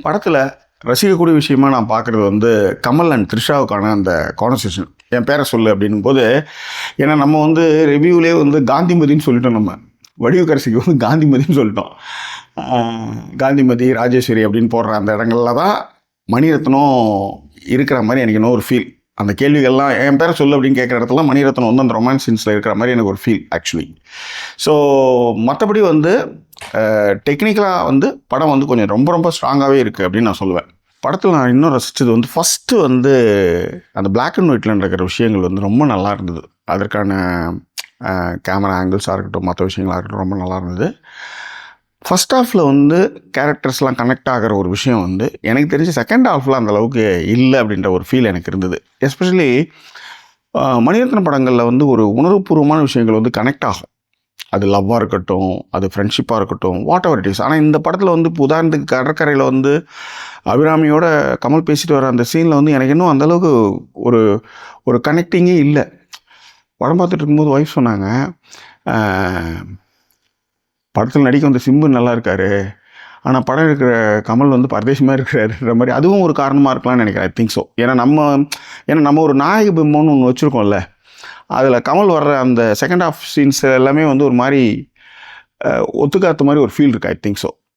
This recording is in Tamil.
படத்தில் ரசிக்கக்கூடிய விஷயமா நான் பார்க்குறது வந்து கமல் அண்ட் த்ரிஷாவுக்கான அந்த கான்வர்சேஷன். என் பேரை சொல்லு அப்படின்னும் போது, ஏன்னா நம்ம வந்து ரிவ்யூவிலே வந்து காந்திமதின்னு சொல்லிட்டோம். நம்ம வடிவுக்கரசிக்கு வந்து காந்திமதின்னு சொல்லிட்டோம். காந்திமதி ராஜேஸ்வரி அப்படின்னு போடுற அந்த இடங்கள்ல தான் மணிரத்னம் இருக்கிற மாதிரி எனக்கு இன்னும் ஒரு ஃபீல். அந்த கேள்விகள்லாம் என் பேரை சொல்லு அப்படின்னு கேட்குற இடத்துல மணிரத்னம் வந்து அந்த ரொமான்ஸ் சீன்ஸில் இருக்கிற மாதிரி எனக்கு ஒரு ஃபீல் ஆக்சுவலி. ஸோ மற்றபடி வந்து டெக்னிக்கலாக வந்து படம் வந்து கொஞ்சம் ரொம்ப ரொம்ப ஸ்ட்ராங்காகவே இருக்குது அப்படின்னு நான் சொல்லுவேன். படத்தில் நான் இன்னும் ரசித்தது வந்து ஃபஸ்ட்டு வந்து அந்த பிளாக் அண்ட் ஒயிட்டில் நடக்கிற விஷயங்கள் வந்து ரொம்ப நல்லா இருந்தது. அதற்கான கேமரா ஆங்கிள்ஸாக இருக்கட்டும், மற்ற விஷயங்களாக இருக்கட்டும் ரொம்ப நல்லா இருந்தது. ஃபஸ்ட் ஹாஃபில் வந்து கேரக்டர்ஸ்லாம் கனெக்ட் ஆகிற ஒரு விஷயம் வந்து எனக்கு தெரிஞ்சு செகண்ட் ஹாஃபில் அந்தளவுக்கு இல்லை அப்படின்ற ஒரு ஃபீல் எனக்கு இருந்தது. எஸ்பெஷலி மணிரத்னம் படங்களில் வந்து ஒரு உணர்வுபூர்வமான விஷயங்கள் வந்து கனெக்ட் ஆகும். அது லவ்வாக இருக்கட்டும், அது ஃப்ரெண்ட்ஷிப்பாக இருக்கட்டும், வாட் எவர் இட் இஸ். ஆனால் இந்த படத்தில் வந்து இப்போ உதாரணத்துக்கு கடற்கரையில் வந்து அபிராமியோட கமல் பேசிட்டு வர அந்த சீனில் வந்து எனக்கு இன்னும் அந்தளவுக்கு ஒரு ஒரு கனெக்டிங்கே இல்லை. படம் பார்த்துட்டு இருக்கும்போது ஒய்ஃப் சொன்னாங்க, படத்தில் நடிக்க வந்த சிம்பு நல்லா இருக்காரு, ஆனால் படம் இருக்கிற கமல் வந்து பரதேசமாக இருக்கிறாருன்ற மாதிரி. அதுவும் ஒரு காரணமாக இருக்கலாம்னு நினைக்கிறேன். I think so. ஏன்னா நம்ம ஒரு நாயக பிம்பம்னு ஒன்று வச்சுருக்கோம்ல, அதில் கமல் வர்ற அந்த செகண்ட் ஹாஃப் சீன்ஸ் எல்லாமே வந்து ஒரு மாதிரி ஒத்துக்காத்த மாதிரி ஒரு ஃபீல் இருக்குது. I think so.